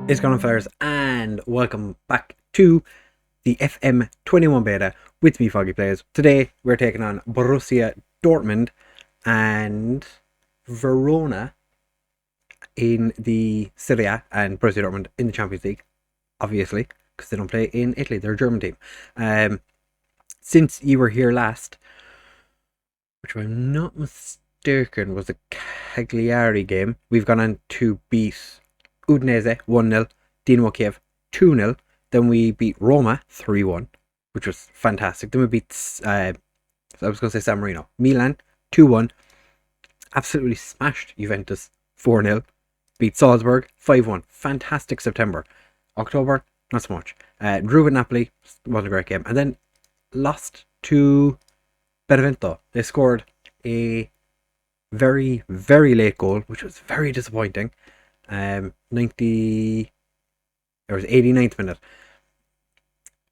It's going on, fellas, and welcome back to the FM21 beta with me, FoggyPlays. Today, we're taking on Borussia Dortmund and Verona in the Serie A and Borussia Dortmund in the Champions League, obviously, because they don't play in Italy. They're a German team. Since you were here last, which if I'm not mistaken was a Cagliari game, we've gone on to beat Udinese 1-0, Dinamo Kiev 2-0. Then we beat Roma 3-1, which was fantastic. Then we beat, I was going to say San Marino, Milan 2-1. Absolutely smashed Juventus 4-0. Beat Salzburg 5-1. Fantastic September. October, not so much. Drew with Napoli, wasn't a great game. And then lost to Benevento. They scored a very, very late goal, which was very disappointing. 89th minute.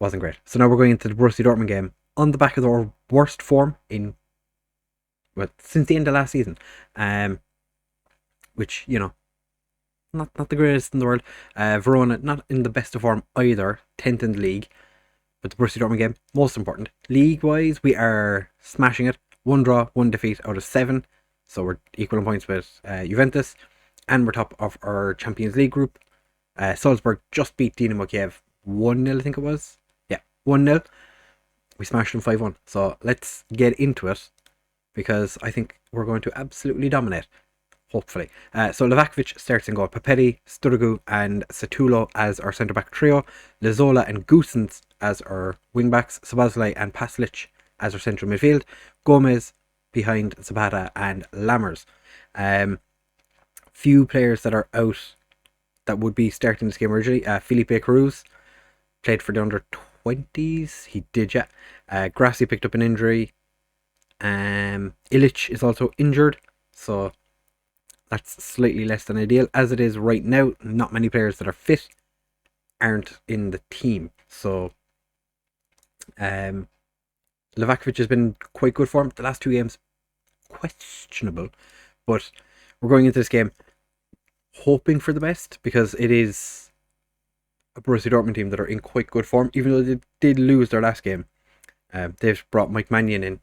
Wasn't great. So now we're going into the Borussia Dortmund game on the back of our worst form since the end of last season. Which, not the greatest in the world. Verona, not in the best of form either, 10th in the league. But the Borussia Dortmund game, most important. League-wise, we are smashing it. 1 draw, 1 defeat out of 7. So we're equal in points with Juventus. And we're top of our Champions League group. Salzburg just beat Dinamo Kiev 1-0, I think it was. Yeah, 1-0. We smashed them 5-1. So let's get into it, because I think we're going to absolutely dominate. Hopefully. So Livakovic starts in goal. Papetti, Sturgu and Satulo as our centre-back trio. Lazola and Goossens as our wing-backs. Szoboszlai and Paslic as our central midfield. Gomez behind Zapata and Lammers. Few players that are out that would be starting this game originally. Felipe Cruz played for the under-20s. He did, yeah. Grassi picked up an injury. Illich is also injured. So that's slightly less than ideal. As it is right now, not many players that are fit aren't in the team. So Livakovic has been quite good for him. The last 2 games, questionable. But we're going into this game hoping for the best, because it is a Borussia Dortmund team that are in quite good form, even though they did lose their last game. They've brought Mike Mannion in,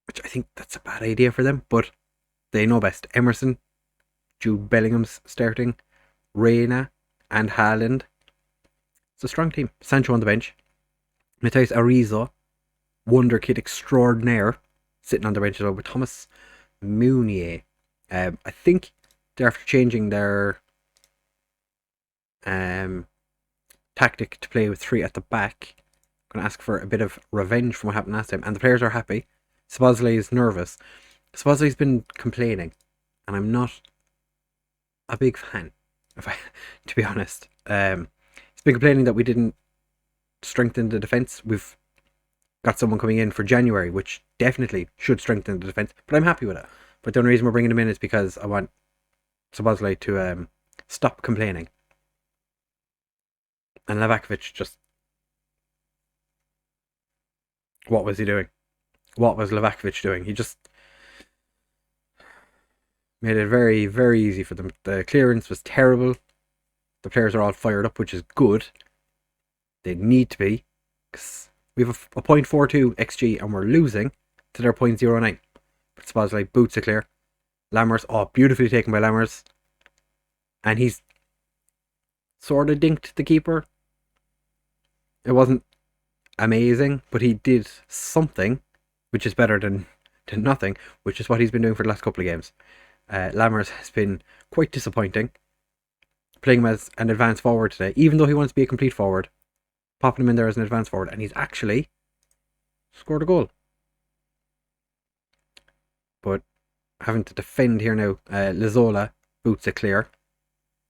which I think that's a bad idea for them, but they know best. Emerson, Jude Bellingham's starting, Reina and Haaland. It's a strong team. Sancho on the bench. Matheus Arizo, wonder kid extraordinaire, sitting on the bench as well, with Thomas Meunier. I think they're after changing their tactic to play with 3 at the back. I'm going to ask for a bit of revenge from what happened last time, and the players are happy. Szoboszlai is nervous. Szoboszlai's been complaining, and I'm not a big fan, to be honest. He's been complaining that we didn't strengthen the defence. We've got someone coming in for January, which definitely should strengthen the defence, but I'm happy with it. But the only reason we're bringing him in is because I want Szoboszlai to stop complaining. And Livakovic just... what was he doing? What was Livakovic doing? He just made it very, very easy for them. The clearance was terrible. The players are all fired up, which is good. They need to be, because we have a 0.42 XG and we're losing to their 0.09. But Szoboszlai boots it clear. Lammers, beautifully taken by Lammers. And he's sort of dinked the keeper. It wasn't amazing, but he did something, which is better than nothing, which is what he's been doing for the last couple of games. Lammers has been quite disappointing, playing him as an advanced forward today, even though he wants to be a complete forward. Popping him in there as an advanced forward, and he's actually scored a goal. But having to defend here now. Lazola boots it clear.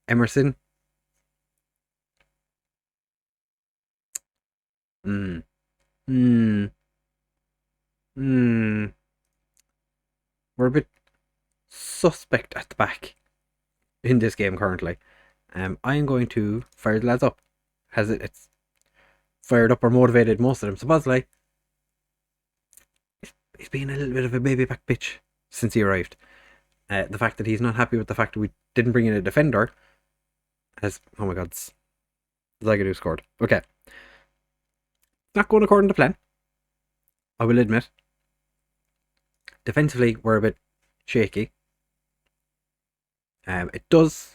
Emerson. We're a bit suspect at the back in this game currently. I'm going to fire the lads up. It's fired up or motivated most of them. So Bosley, he's been a little bit of a baby back bitch since he arrived. The fact that he's not happy with the fact that we didn't bring in a defender as, oh my god, Zagadou scored. Okay. Not going according to plan, I will admit. Defensively, we're a bit shaky. It does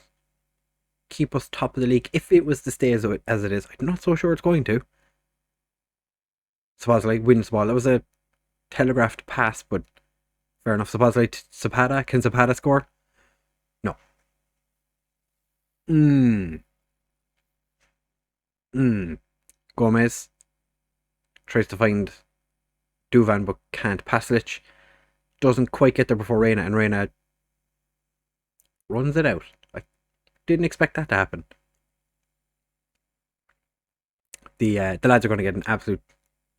keep us top of the league if it was to stay as it is. I'm not so sure it's going to. Supposedly wins the ball. That was a telegraphed pass, but fair enough. Supposedly Zapata. Can Zapata score? No. Gomez tries to find Duvan but can't. Paslic doesn't quite get there before Reina, and Reina runs it out. I didn't expect that to happen. The lads are going to get an absolute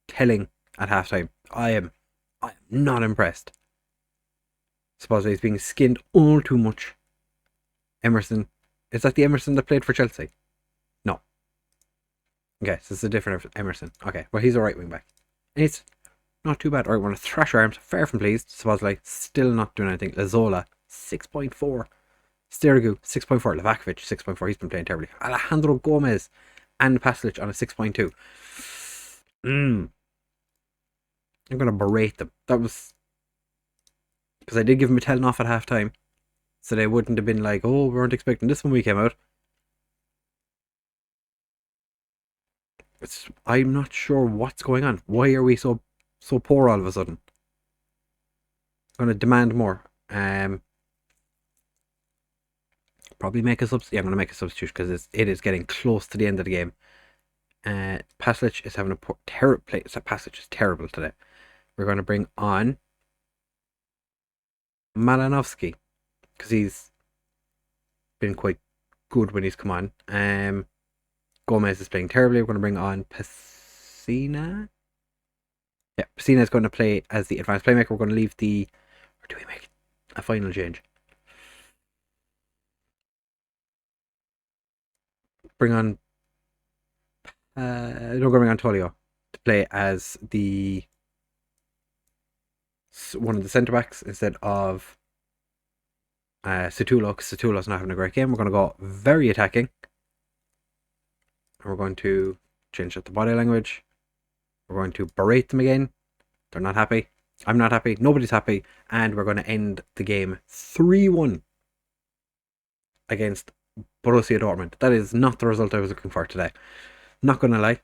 telling at halftime. I am not impressed. Supposedly he's being skinned all too much. Emerson. Is that the Emerson that played for Chelsea? No. Okay, so it's a different Emerson. Okay, well he's a right wing back. And it's not too bad. Alright, we're going to thrash arms. Fair from pleased. Supposedly still not doing anything. Lazola, 6.4. Sterigu, 6.4. Livakovic, 6.4. He's been playing terribly. Alejandro Gomez and Paslic on a 6.2. I'm going to berate them. That was because I did give them a telling off at half time. So they wouldn't have been like, oh, we weren't expecting this when we came out. I'm not sure what's going on. Why are we so poor all of a sudden? I'm going to demand more. Probably make a substitute. Yeah, I'm going to make a substitute because it is getting close to the end of the game. Paslic is having a terrible play. So Paslic is terrible today. We're going to bring on Malinovsky because he's been quite good when he's come on. Gomez is playing terribly. We're going to bring on Pessina. Yeah, Pessina is going to play as the advanced playmaker. We're going to leave the... Or do we make a final change? Bring on... we're going to bring on Tolio to play as the... one of the centre backs instead of Situlo, because Situlo's not having a great game. We're going to go very attacking. And we're going to change up the body language. We're going to berate them again. They're not happy. I'm not happy. Nobody's happy. And we're going to end the game 3-1 against Borussia Dortmund. That is not the result I was looking for today. Not going to lie.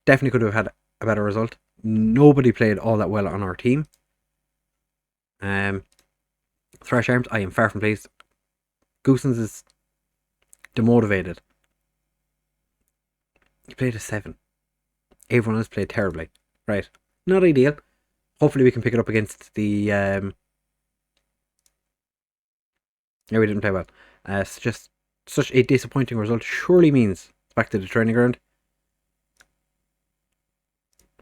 Definitely could have had a better result. Nobody played all that well on our team. Thrash Arms, I am far from pleased. Goosens is demotivated. He played a 7. Everyone else played terribly. Right. Not ideal. Hopefully we can pick it up against the... Yeah, we didn't play well. It's just such a disappointing result. Surely means it's back to the training ground.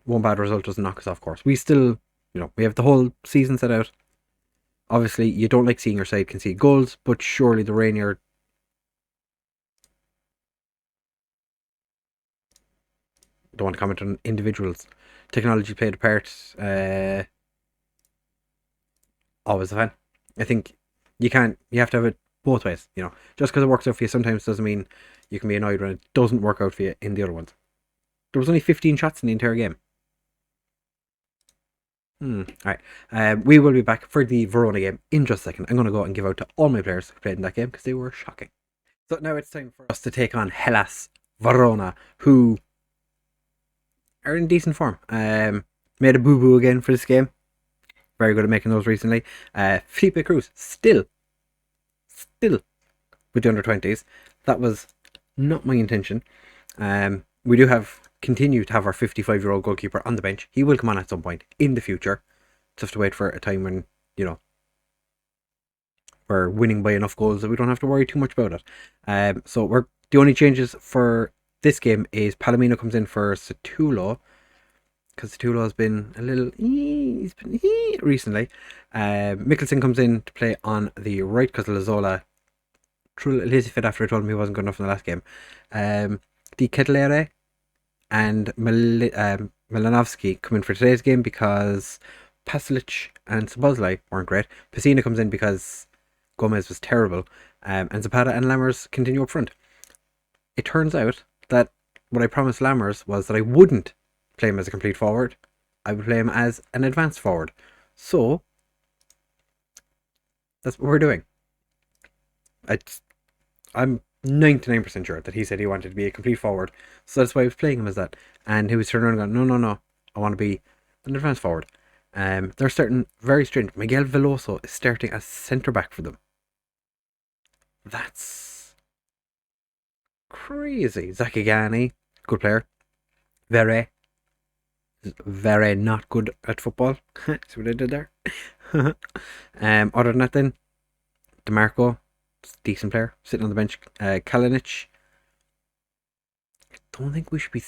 One bad result doesn't knock us off course. We still, we have the whole season set out. Obviously, you don't like seeing your side concede goals, but surely the Rainier... Don't want to comment on individuals. Technology played a part. Always a fan. I think you have to have it both ways. Just because it works out for you sometimes doesn't mean you can be annoyed when it doesn't work out for you in the other ones. There was only 15 shots in the entire game. Alright. We will be back for the Verona game in just a second. I'm going to go and give out to all my players who played in that game because they were shocking. So now it's time for us to take on Hellas Verona, who are in decent form. Made a boo-boo again for this game. Very good at making those recently. Felipe Cruz, still with the under-20s. That was not my intention. We do continue to have our 55-year-old goalkeeper on the bench. He will come on at some point in the future. Just have to wait for a time when, we're winning by enough goals that we don't have to worry too much about it. So the only changes for this game is Palomino comes in for Situlo, because Situlo has been a little recently. Mikkelsen comes in to play on the right because Lazola threw a lazy fit after I told him he wasn't good enough in the last game. Di Ketelere and Malinovsky come in for today's game because Paslic and Szoboszlai weren't great. Pessina comes in because Gomez was terrible. and Zapata and Lammers continue up front. It turns out that what I promised Lammers was that I wouldn't play him as a complete forward. I would play him as an advanced forward. So that's what we're doing. I'm 99% sure that he said he wanted to be a complete forward, so that's why I was playing him as that. And he was turning around and going, no, I want to be an advanced forward. They're starting very strange. Miguel Veloso is starting as centre back for them. That's crazy. Zakigani, good player. Very not good at football. See what I did there? Other than that, then DeMarco, decent player, sitting on the bench. Kalinic, I don't think we should be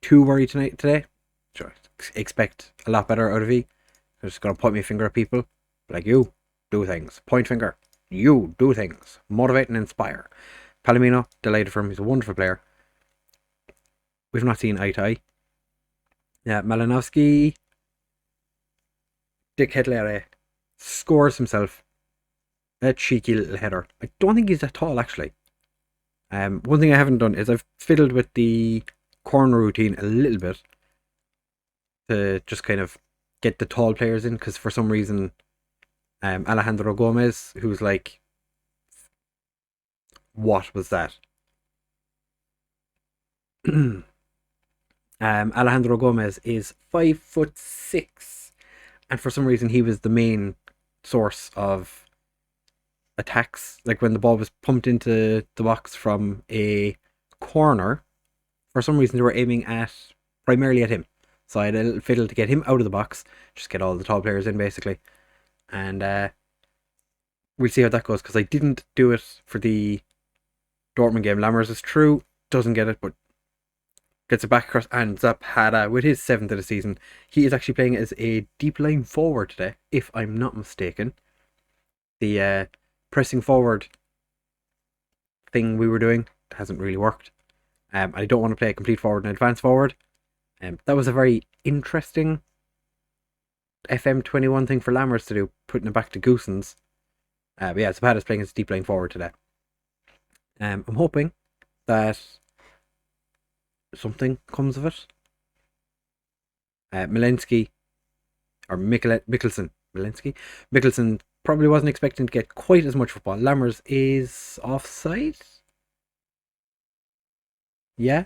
too worried today. Sure, expect a lot better out of he. I'm just gonna point my finger at people, like, you do things. Point finger, you do things. Motivate and inspire. Palomino, delighted for him. He's a wonderful player. We've not seen eye to eye. Malinowski, Dick Headley scores himself a cheeky little header. I don't think he's that tall, actually. One thing I haven't done is I've fiddled with the corner routine a little bit to just kind of get the tall players in, because for some reason Alejandro Gomez, who's like, what was that? Alejandro Gomez is 5'6", and for some reason he was the main source of attacks. Like when the ball was pumped into the box from a corner, for some reason they were aiming primarily at him. So I had a little fiddle to get him out of the box, just get all the tall players in basically, and we'll see how that goes, because I didn't do it for the Dortmund game. Lammers is true, doesn't get it, but gets it back across, and Zapata with his 7th of the season. He is actually playing as a deep line forward today, if I'm not mistaken. The pressing forward thing we were doing hasn't really worked. I don't want to play a complete forward and advanced forward. That was a very interesting FM21 thing for Lammers to do, putting it back to Goosens. But yeah, Zapata's playing as a deep line forward today. I'm hoping that something comes of it. Mikkelsen probably wasn't expecting to get quite as much football. Lammers is offside. Yeah,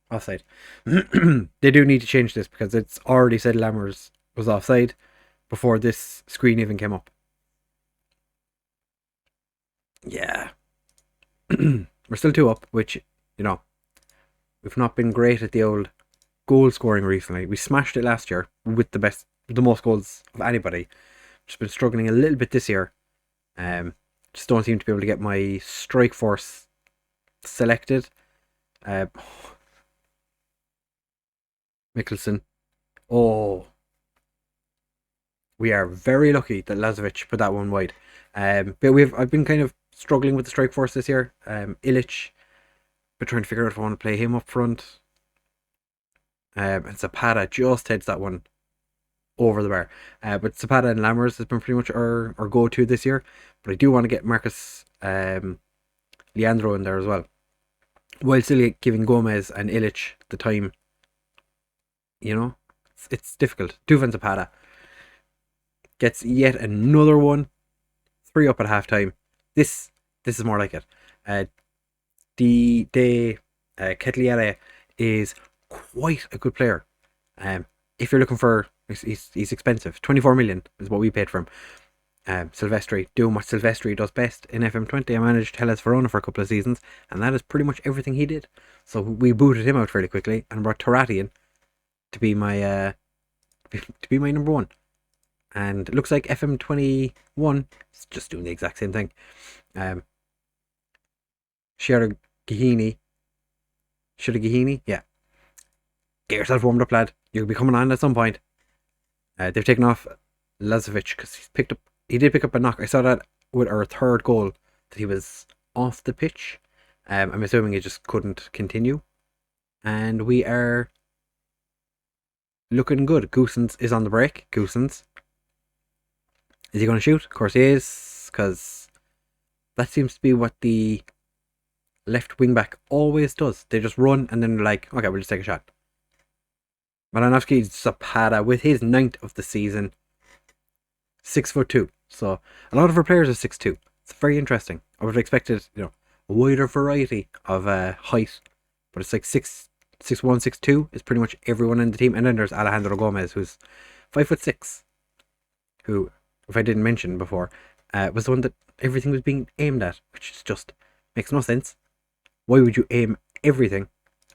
offside. They do need to change this, because it's already said Lammers was offside before this screen even came up. Yeah. We're still 2 up, which, we've not been great at the old goal scoring recently. We smashed it last year with the most goals of anybody. Just been struggling a little bit this year. Just don't seem to be able to get my strike force selected. Mikkelsen. Oh, we are very lucky that Lazovic put that one wide. But I've been kind of struggling with the strike force this year. Illich, but trying to figure out if I want to play him up front. And Zapata just heads that one over the bar. But Zapata and Lammers has been pretty much our go-to this year. But I do want to get Marcus Leandro in there as well, while still giving Gomez and Illich the time. It's difficult. Duvan Zapata gets yet another one. 3 up at halftime. This is more like it. Ketliere is quite a good player. If you're looking for, he's expensive. 24 million is what we paid for him. Silvestri, doing what Silvestri does best in FM20. I managed Hellas Verona for a couple of seasons, and that is pretty much everything he did. So we booted him out fairly quickly and brought Torati in to be my number 1. And it looks like FM21 is just doing the exact same thing. Shiragihini, yeah. Get yourself warmed up, lad. You'll be coming on at some point. They've taken off Lazovic because he did pick up a knock. I saw that with our 3rd goal, that he was off the pitch. I'm assuming he just couldn't continue. And we are looking good. Goosens is on the break. Goosens. Is he going to shoot? Of course he is, because that seems to be what the left wing back always does. They just run and then they're like, okay, we'll just take a shot. Malinowski Zapata with his 9th of the season, 6'2". So a lot of our players are 6'2". It's very interesting. I would have expected, a wider variety of height, but it's like 6'1", 6'2" is pretty much everyone in the team. And then there's Alejandro Gomez, who's 5'6", who, if I didn't mention before, was the one that everything was being aimed at, which just makes no sense. Why would you aim everything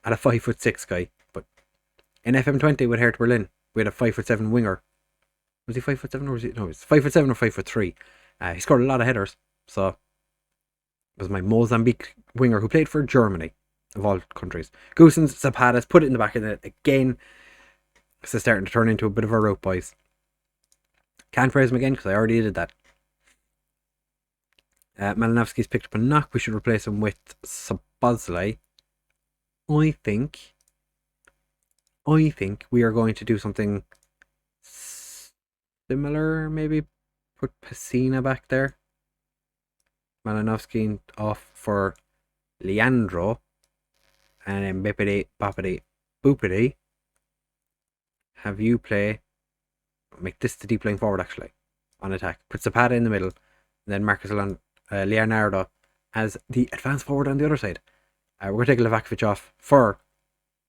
at a 5'6" guy? But in FM20 with Hertha Berlin, we had a 5'7" winger. Was he 5'7" or was he? No, he was 5'7" or 5'3". He scored a lot of headers. So it was my Mozambique winger who played for Germany, of all countries. Goossens, Zapatas, put it in the back of the net again. This is starting to turn into a bit of a route, boys. Can't praise him again because I already did that. Malinowski's picked up a knock. We should replace him with Sabozlai. I think we are going to do something similar. Maybe put Pessina back there. Malinowski off for Leandro. And then Bippity, Boppity, Boopity. Have you play. Make this the deep line forward actually. On attack. Put Zapata in the middle. And then Marcus Leonardo as the advanced forward on the other side. We're going to take Livakovic off for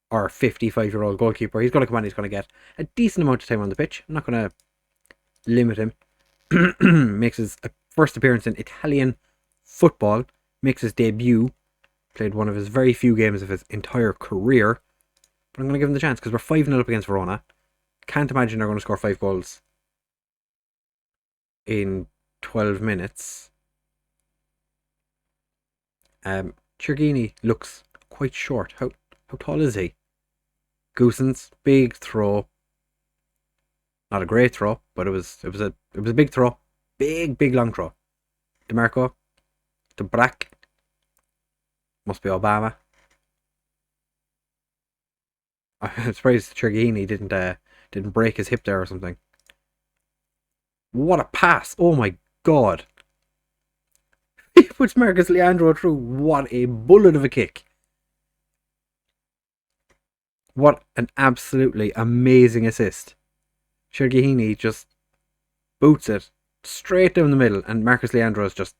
our 55-year-old goalkeeper. He's going to come on. He's going to get a decent amount of time on the pitch. I'm not going to limit him. Makes his first appearance in Italian football. Makes his debut. Played one of his very few games of his entire career. But I'm going to give him the chance because we're 5-0 up against Verona. Can't imagine they're going to score 5 goals in 12 minutes. Chergini looks quite short. How tall is he? Goossens, big throw. Not a great throw, but it was a big throw. Big long throw. DeMarco. To Brack. Must be Obama. I'm surprised Chergini didn't break his hip there or something. What a pass! Oh my god! He puts Marcus Leandro through. What a bullet of a kick! What an absolutely amazing assist! Chergini just boots it straight down the middle, and Marcus Leandro is just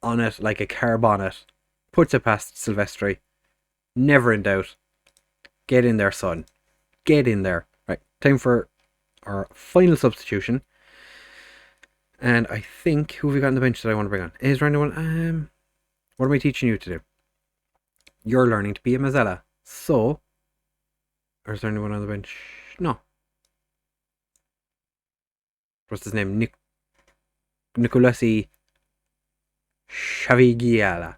on it like a car bonnet. Puts it past Silvestri. Never in doubt. Get in there, son. Get in there. Right, time for our final substitution. And I think, who have we got on the bench that I want to bring on? Is there anyone? What am I teaching you to do? You're learning to be a Mazzella. So, or is there anyone on the bench? No. What's his name? Nicolasi Chavigiala.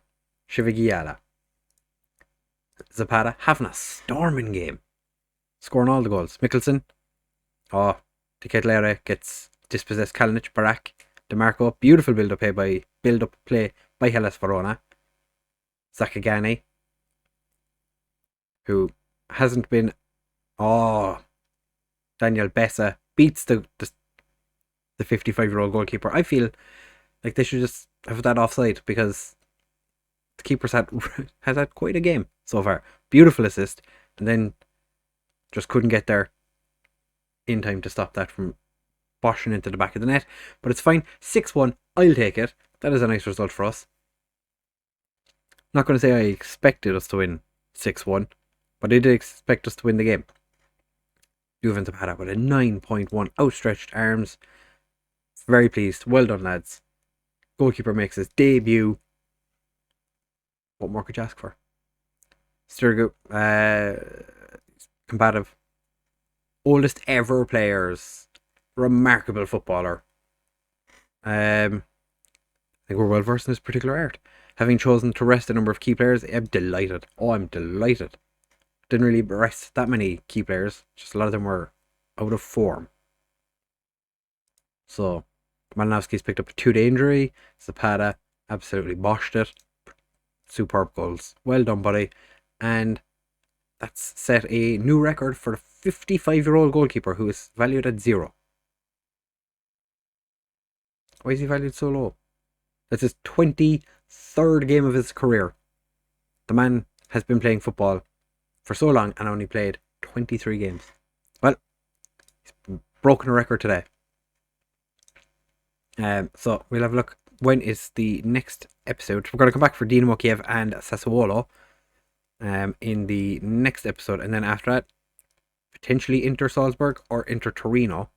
Zapata having a storming game. Scoring all the goals. Mikkelsen. Oh, De Ketelaere gets dispossessed. Kalinic, Barak, DeMarco. Beautiful build-up play by Hellas Verona. Zakagani, who hasn't been. Oh, Daniel Bessa beats the 55-year-old goalkeeper. I feel like they should just have that offside because the keeper's has had quite a game so far. Beautiful assist, and then just couldn't get there in time to stop that from boshing into the back of the net. But it's fine. 6-1. I'll take it. That is a nice result for us. Not going to say I expected us to win 6-1, but I did expect us to win the game. Juventus Zapata with a 9.1. Outstretched arms. Very pleased. Well done, lads. Goalkeeper makes his debut. What more could you ask for? Sturgu, combative. Oldest ever players. Remarkable footballer. I think we're well versed in this particular art. Having chosen to rest a number of key players, I'm delighted. Oh, I'm delighted. Didn't really rest that many key players. Just a lot of them were out of form. So, Malinowski's picked up a 2-day injury. Zapata absolutely boshed it. Superb goals. Well done, buddy. And that's set a new record for the 55-year-old goalkeeper who is valued at 0. Why is he valued so low? That's his 23rd game of his career. The man has been playing football for so long and only played 23 games. Well, he's broken a record today. So we'll have a look. When is the next episode? We're going to come back for Dinamo Kiev and Sassuolo in the next episode. And then after that, potentially Inter Salzburg or Inter Torino.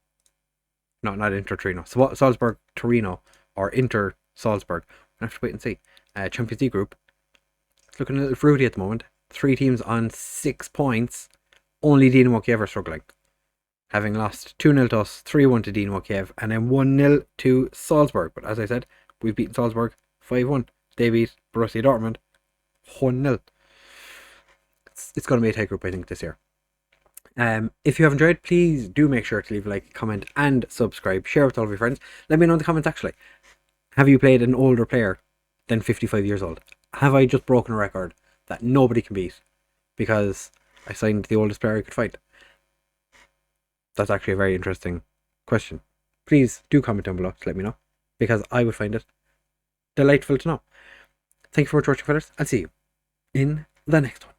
No, not Inter Torino. Salzburg, Torino, or Inter Salzburg. We'll have to wait and see. Champions League group. It's looking a little fruity at the moment. 3 teams on 6 points. Only Dinamo Kiev are struggling. Having lost 2-0 to us, 3-1 to Dinamo Kiev, and then 1-0 to Salzburg. But as I said, we've beaten Salzburg 5-1. They beat Borussia Dortmund 1-0. It's going to be a tight group, I think, this year. If you have enjoyed, please do make sure to leave a like, comment, and subscribe. Share with all of your friends. Let me know in the comments, actually. Have you played an older player than 55 years old? Have I just broken a record that nobody can beat because I signed the oldest player I could find? That's actually a very interesting question. Please do comment down below to let me know, because I would find it delightful to know. Thank you for watching, fellas. I'll see you in the next one.